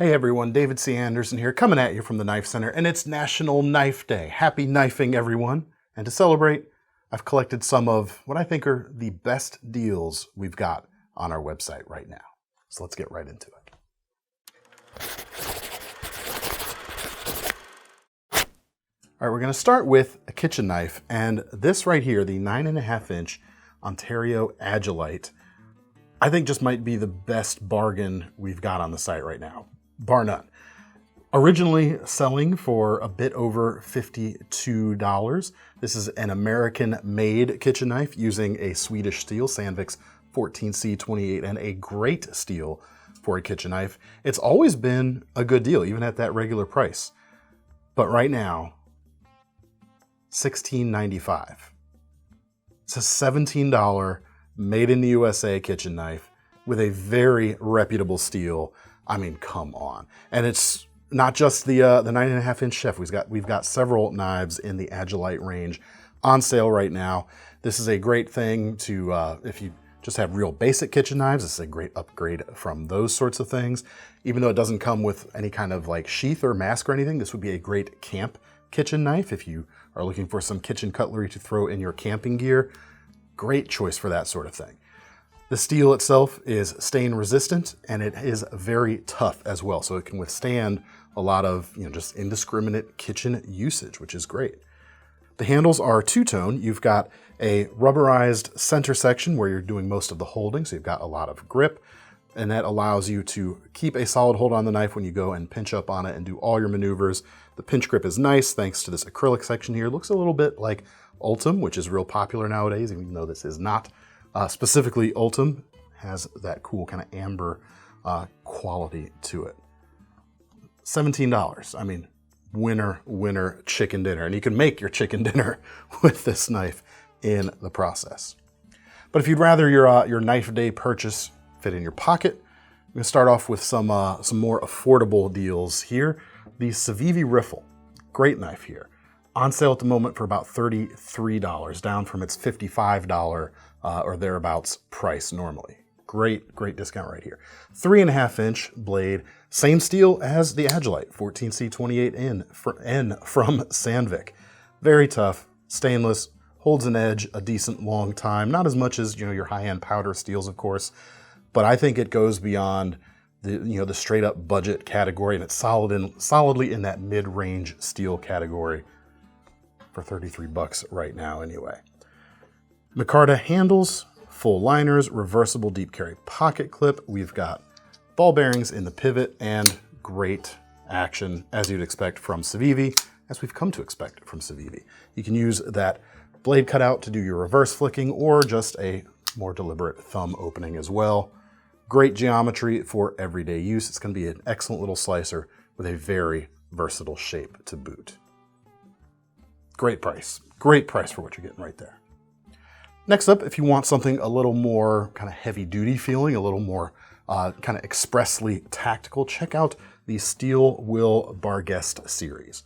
Hey everyone, David C. Anderson here, coming at you from the Knife Center, and it's National Knife Day. Happy knifing, everyone. And to celebrate, I've collected some of what I think are the best deals we've got on our website right now. So let's get right into it. All right, we're going to start with a kitchen knife, and this right here, the 9.5-inch Ontario Agilite, I think just might be the best bargain we've got on the site right now, bar none. Originally selling for a bit over $52, this is an American-made kitchen knife using a Swedish steel, Sandvik's 14C28, and a great steel for a kitchen knife. It's always been a good deal, even at that regular price. But right now, $16.95. It's a $17 made in the USA kitchen knife with a very reputable steel. I mean, come on. And it's not just the 9.5-inch chef. We've got several knives in the Agilite range on sale right now. This is a great thing to, if you just have real basic kitchen knives, this is a great upgrade from those sorts of things. Even though it doesn't come with any kind of like sheath or mask or anything, this would be a great camp kitchen knife if you are looking for some kitchen cutlery to throw in your camping gear. Great choice for that sort of thing. The steel itself is stain resistant, and it is very tough as well, so it can withstand a lot of just indiscriminate kitchen usage, which is great. The handles are two-tone. You've got a rubberized center section where you're doing most of the holding, so you've got a lot of grip, and that allows you to keep a solid hold on the knife when you go and pinch up on it and do all your maneuvers. The pinch grip is nice thanks to this acrylic section here. It looks a little bit like Ultem, which is real popular nowadays, even though this is not specifically Ultem. Has that cool kind of amber quality to it. $17. I mean, winner chicken dinner. And you can make your chicken dinner with this knife in the process. But if you'd rather your knife day purchase fit in your pocket, I'm going to start off with some more affordable deals here. The CIVIVI Riffle, great knife here. On sale at the moment for about $33, down from its $55 or thereabouts price normally. Great discount right here. 3.5-inch blade, same steel as the Agilite, 14C28N from Sandvik. Very tough, stainless, holds an edge a decent long time. Not as much as your high-end powder steels, of course, but I think it goes beyond the straight up budget category, and it's solidly in that mid-range steel category for $33 right now anyway. Micarta handles, full liners, reversible deep carry pocket clip. We've got ball bearings in the pivot and great action as you'd expect from CIVIVI, as we've come to expect from CIVIVI. You can use that blade cutout to do your reverse flicking or just a more deliberate thumb opening as well. Great geometry for everyday use. It's going to be an excellent little slicer with a very versatile shape to boot. Great price for what you're getting right there. Next up, if you want something a little more kind of heavy duty feeling, a little more kind of expressly tactical, check out the Steel Will Barghest series.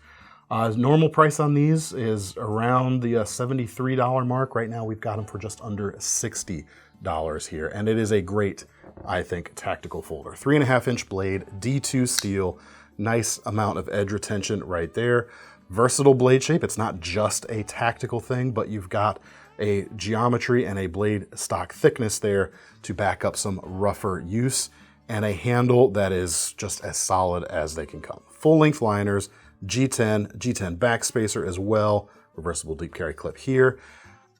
Normal price on these is around the $73 mark. Right now we've got them for just under $60 here, and it is a great, I think, tactical folder. 3.5-inch blade, D2 steel, nice amount of edge retention right there. Versatile blade shape. It's not just a tactical thing, but you've got a geometry and a blade stock thickness there to back up some rougher use, and a handle that is just as solid as they can come. Full length liners, G10 backspacer as well, reversible deep carry clip here.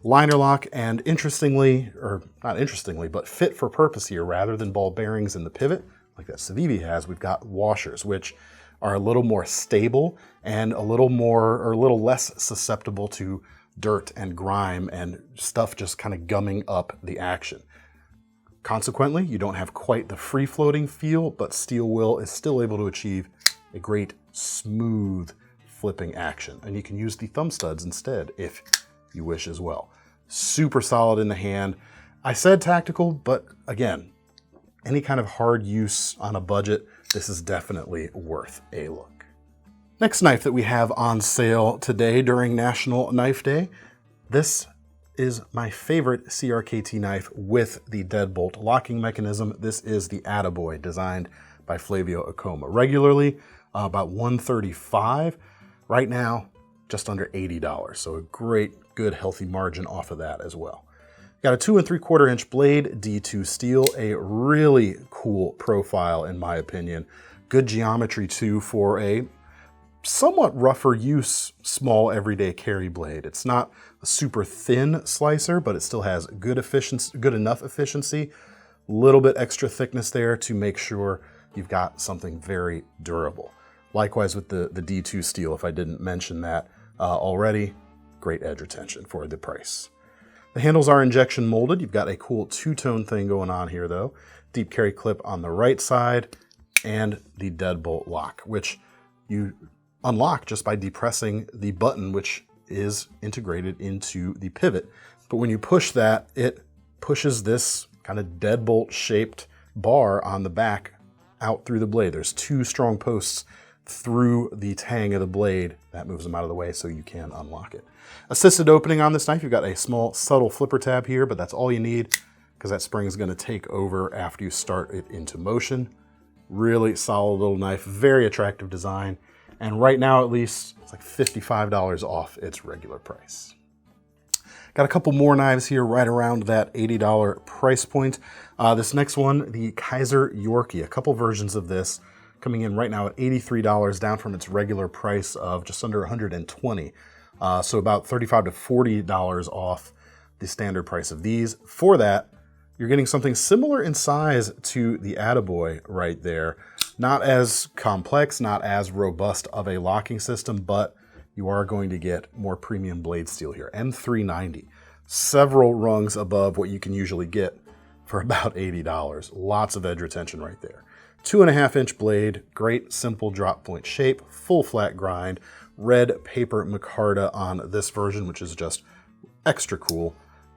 Liner lock, and interestingly, or not interestingly, but fit for purpose here, rather than ball bearings in the pivot like that CIVIVI has, we've got washers, which are a little more stable and a little less susceptible to dirt and grime and stuff just kind of gumming up the action. Consequently, you don't have quite the free-floating feel, but Steel Will is still able to achieve a great smooth flipping action. And you can use the thumb studs instead if you wish as well. Super solid in the hand. I said tactical, but again, any kind of hard use on a budget, this is definitely worth a look. Next knife that we have on sale today during National Knife Day, this is my favorite CRKT knife with the deadbolt locking mechanism. This is the Attaboy, designed by Flavio Acoma. Regularly, about $135. Right now, just under $80. So a great, good, healthy margin off of that as well. Got a 2 3/4 inch blade, D2 steel, a really cool profile in my opinion. Good geometry too for a somewhat rougher use, small everyday carry blade. It's not a super thin slicer, but it still has good efficiency, good enough efficiency. A little bit extra thickness there to make sure you've got something very durable. Likewise with the D2 steel, if I didn't mention that already, great edge retention for the price. The handles are injection molded. You've got a cool two-tone thing going on here though. Deep carry clip on the right side and the deadbolt lock, which you unlock just by depressing the button, which is integrated into the pivot. But when you push that, it pushes this kind of deadbolt shaped bar on the back out through the blade. There's 2 strong posts through the tang of the blade. That moves them out of the way so you can unlock it. Assisted opening on this knife, you've got a small subtle flipper tab here, but that's all you need because that spring is going to take over after you start it into motion. Really solid little knife, very attractive design. And right now, at least, it's like $55 off its regular price. Got a couple more knives here right around that $80 price point. This next one, the Kizer Yorkie, a couple versions of this coming in right now at $83, down from its regular price of just under $120. So about $35 to $40 off the standard price of these. For that, you're getting something similar in size to the Attaboy right there. Not as complex, not as robust of a locking system, but you are going to get more premium blade steel here. M390, several rungs above what you can usually get for about $80. Lots of edge retention right there. 2.5 inch blade, great simple drop point shape, full flat grind, red paper micarta on this version, which is just extra cool.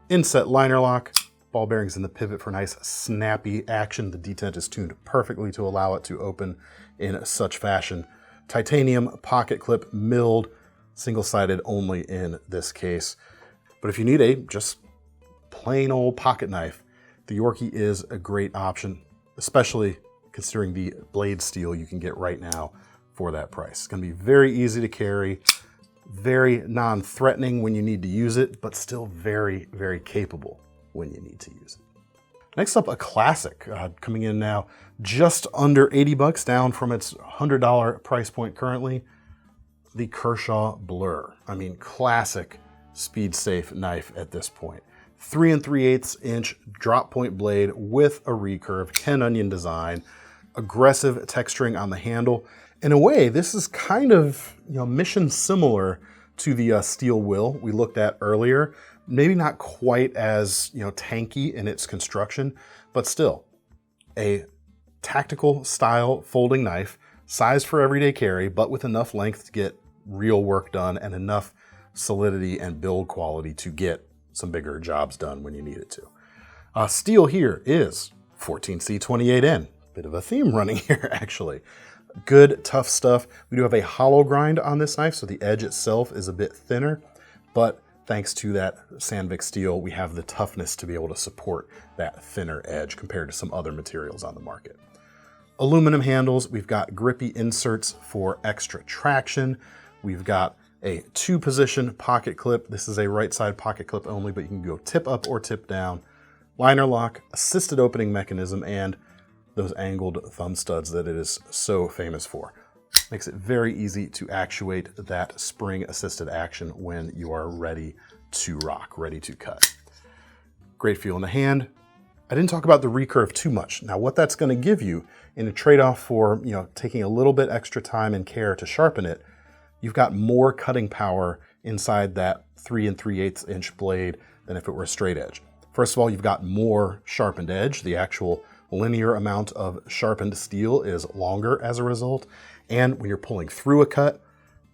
Inset liner lock, ball bearings in the pivot for nice snappy action. The detent is tuned perfectly to allow it to open in such fashion. Titanium pocket clip, milled, single-sided only in this case. But if you need a just plain old pocket knife, the Yorkie is a great option, especially considering the blade steel you can get right now for that price. It's going to be very easy to carry, very non-threatening when you need to use it, but still very, very capable when you need to use it. Next up, a classic coming in now just under $80, down from its $100 price point currently, the Kershaw Blur. I mean, classic speed safe knife at this point. 3 3/8 inch drop point blade with a recurve, Ken Onion design, aggressive texturing on the handle. In a way, this is kind of mission similar to the steel will we looked at earlier. Maybe not quite as tanky in its construction, but still a tactical style folding knife, sized for everyday carry, but with enough length to get real work done and enough solidity and build quality to get some bigger jobs done when you need it to. Steel here is 14C28N. Bit of a theme running here, actually. Good, tough stuff. We do have a hollow grind on this knife, so the edge itself is a bit thinner, but thanks to that Sandvik steel, we have the toughness to be able to support that thinner edge compared to some other materials on the market. Aluminum handles, we've got grippy inserts for extra traction. We've got a 2-position pocket clip. This is a right side pocket clip only, but you can go tip up or tip down. Liner lock, assisted opening mechanism, and those angled thumb studs that it is so famous for. Makes it very easy to actuate that spring assisted action when you are ready to rock, ready to cut. Great feel in the hand. I didn't talk about the recurve too much. Now what that's going to give you in a trade-off for taking a little bit extra time and care to sharpen it, you've got more cutting power inside that 3 3/8 inch blade than if it were a straight edge. First of all, you've got more sharpened edge. The actual linear amount of sharpened steel is longer as a result. And when you're pulling through a cut,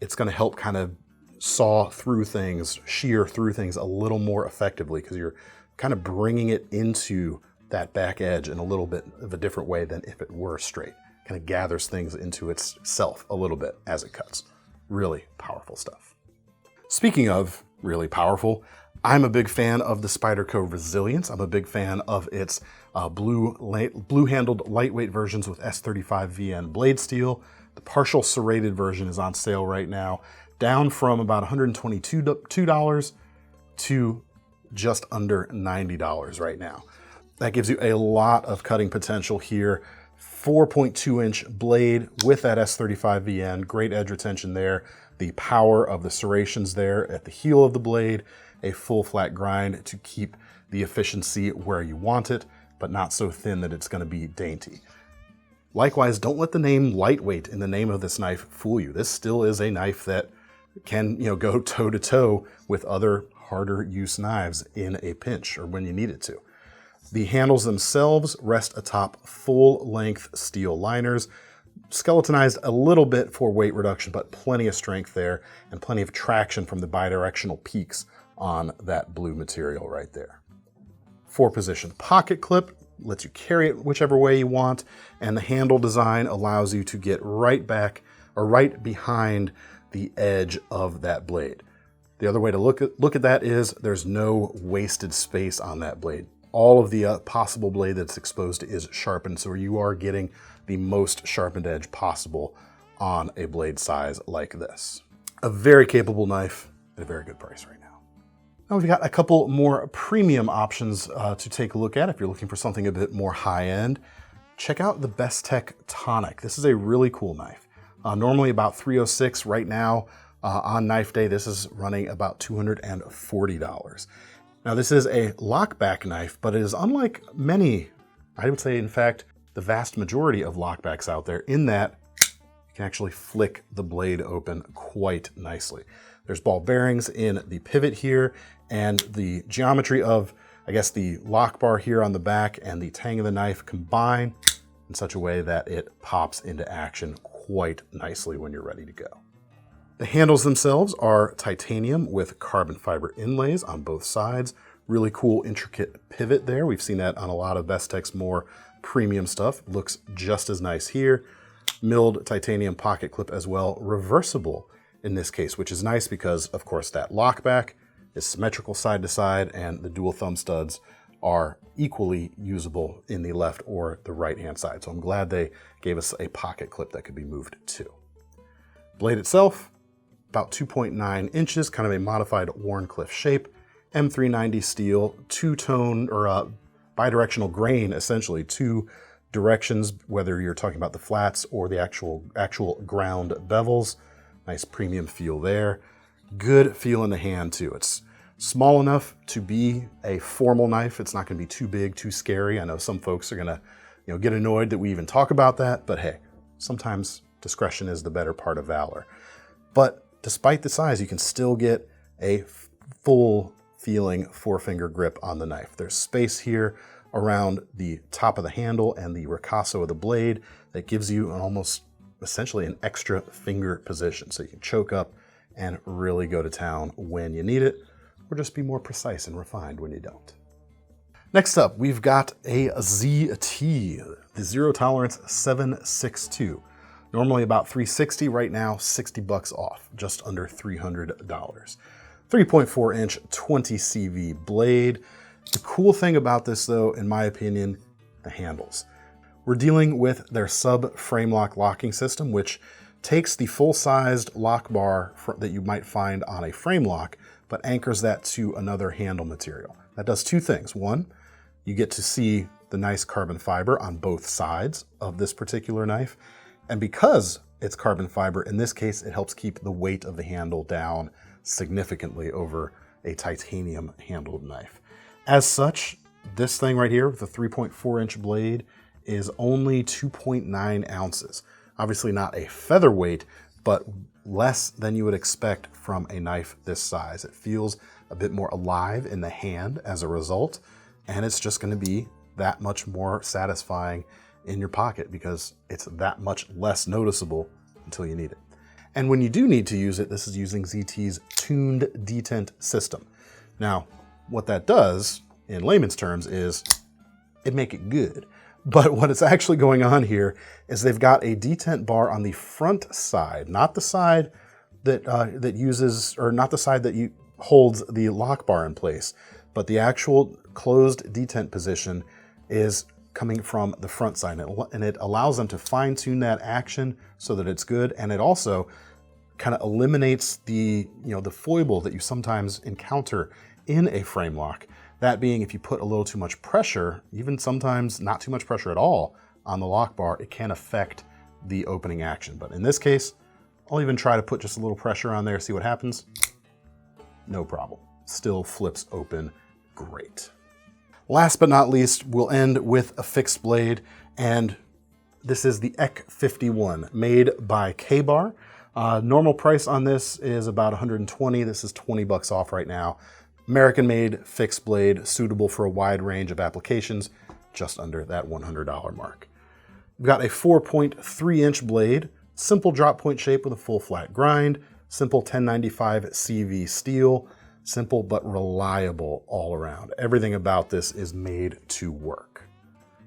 it's going to help kind of saw through things, shear through things a little more effectively because you're kind of bringing it into that back edge in a little bit of a different way than if it were straight. Kind of gathers things into itself a little bit as it cuts. Really powerful stuff. Speaking of really powerful, I'm a big fan of the Spyderco Resilience. I'm a big fan of its blue-handled lightweight versions with S35 VN blade steel. The partial serrated version is on sale right now, down from about $122 to just under $90 right now. That gives you a lot of cutting potential here. 4.2-inch blade with that S35 VN, great edge retention there. The power of the serrations there at the heel of the blade, a full flat grind to keep the efficiency where you want it, but not so thin that it's going to be dainty. Likewise, don't let the name lightweight in the name of this knife fool you. This still is a knife that can, go toe to toe with other harder use knives in a pinch or when you need it to. The handles themselves rest atop full-length steel liners, skeletonized a little bit for weight reduction, but plenty of strength there and plenty of traction from the bidirectional peaks on that blue material right there. 4-position pocket clip lets you carry it whichever way you want, and the handle design allows you to get right back or right behind the edge of that blade. The other way to look at that is there's no wasted space on that blade. All of the possible blade that's exposed to is sharpened, so you are getting the most sharpened edge possible on a blade size like this. A very capable knife at a very good price right now. Now we've got a couple more premium options to take a look at if you're looking for something a bit more high-end. Check out the Bestech Tonic. This is a really cool knife. Normally about $306 right now. On knife day, this is running about $240. Now this is a lockback knife, but it is unlike many, I would say in fact, the vast majority of lockbacks out there in that you can actually flick the blade open quite nicely. There's ball bearings in the pivot here, and the geometry of, I guess, the lock bar here on the back and the tang of the knife combine in such a way that it pops into action quite nicely when you're ready to go. The handles themselves are titanium with carbon fiber inlays on both sides. Really cool, intricate pivot there. We've seen that on a lot of Bestech's more premium stuff. Looks just as nice here. Milled titanium pocket clip as well, reversible in this case, which is nice because, of course, that lockback is symmetrical side to side, and the dual thumb studs are equally usable in the left or the right-hand side. So I'm glad they gave us a pocket clip that could be moved too. Blade itself, about 2.9 inches, kind of a modified Wharncliffe shape, M390 steel, two-tone or bidirectional grain, essentially, two directions, whether you're talking about the flats or the actual ground bevels. Nice premium feel there. Good feel in the hand too. It's small enough to be a formal knife. It's not going to be too big, too scary. I know some folks are going to, get annoyed that we even talk about that, but hey, sometimes discretion is the better part of valor. But despite the size, you can still get a full feeling four-finger grip on the knife. There's space here around the top of the handle and the ricasso of the blade that gives you an almost essentially an extra finger position. So you can choke up and really go to town when you need it, or just be more precise and refined when you don't. Next up, we've got a ZT, the Zero Tolerance 762. Normally about $360, right now $60 off, just under $300. 3.4-inch 20 CV blade. The cool thing about this though, in my opinion, the handles. We're dealing with their sub frame lock locking system, which takes the full-sized lock bar that you might find on a frame lock, but anchors that to another handle material. That does two things. One, you get to see the nice carbon fiber on both sides of this particular knife. And because it's carbon fiber, in this case, it helps keep the weight of the handle down significantly over a titanium handled knife. As such, this thing right here with the 3.4-inch blade is only 2.9 ounces. Obviously not a featherweight, but less than you would expect from a knife this size. It feels a bit more alive in the hand as a result, and it's just going to be that much more satisfying in your pocket because it's that much less noticeable until you need it. And when you do need to use it, this is using ZT's tuned detent system. Now, what that does, in layman's terms, is it make it good. But what is actually going on here is they've got a detent bar on the front side, not the side that uses, or not the side that holds the lock bar in place, but the actual closed detent position is coming from the front side, and it allows them to fine tune that action so that it's good. And it also kind of eliminates the, the foible that you sometimes encounter in a frame lock. That being, if you put a little too much pressure, even sometimes not too much pressure at all on the lock bar, it can affect the opening action. But in this case, I'll even try to put just a little pressure on there, see what happens. No problem. Still flips open great. Last but not least, we'll end with a fixed blade, and this is the EK 51 made by K-Bar. Normal price on this is about 120. This is 20 bucks off right now. American-made fixed blade, suitable for a wide range of applications, just under that $100 mark. We've got a 4.3-inch blade, simple drop point shape with a full flat grind, simple 1095 CV steel, simple but reliable all around. Everything about this is made to work.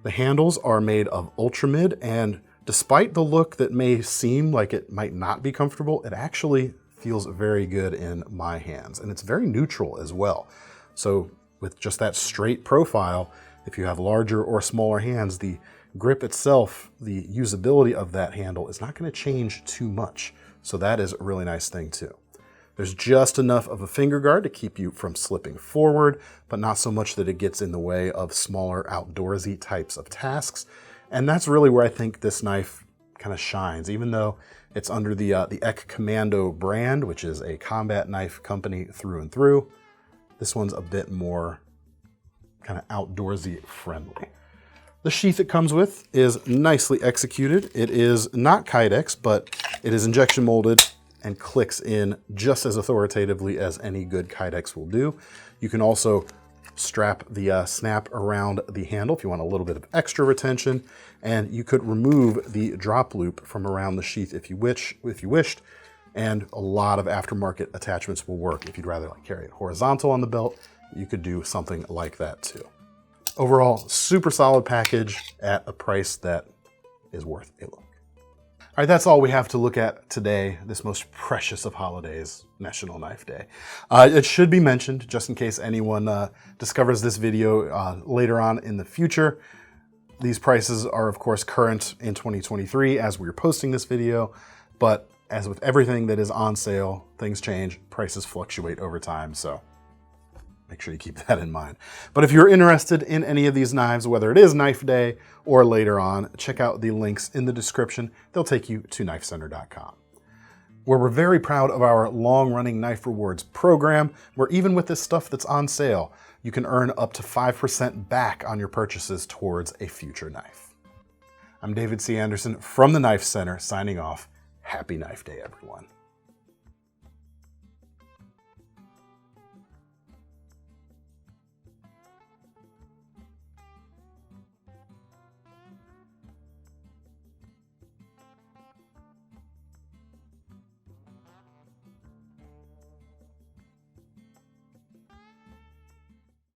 The handles are made of Ultramid, and despite the look that may seem like it might not be comfortable, it actually feels very good in my hands, and it's very neutral as well. So with just that straight profile, if you have larger or smaller hands, the grip itself, the usability of that handle is not going to change too much. So that is a really nice thing too. There's just enough of a finger guard to keep you from slipping forward, but not so much that it gets in the way of smaller outdoorsy types of tasks. And that's really where I think this knife kind of shines, even though it's under the EK Commando brand, which is a combat knife company through and through. This one's a bit more kind of outdoorsy friendly. The sheath it comes with is nicely executed. It is not Kydex, but it is injection molded and clicks in just as authoritatively as any good Kydex will do. You can also strap the snap around the handle if you want a little bit of extra retention, and you could remove the drop loop from around the sheath if you wished, and a lot of aftermarket attachments will work. If you'd rather carry it horizontal on the belt, you could do something like that too. Overall, super solid package at a price that is worth a look. All right, that's all we have to look at today, this most precious of holidays, National Knife Day. It should be mentioned, just in case anyone discovers this video later on in the future, these prices are of course current in 2023 as we're posting this video, but as with everything that is on sale, things change, prices fluctuate over time, so make sure you keep that in mind. But if you're interested in any of these knives, whether it is Knife Day or later on, check out the links in the description. They'll take you to KnifeCenter.com, where we're very proud of our long-running Knife Rewards program, where even with this stuff that's on sale, you can earn up to 5% back on your purchases towards a future knife. I'm David C. Anderson from the Knife Center, signing off. Happy Knife Day, everyone.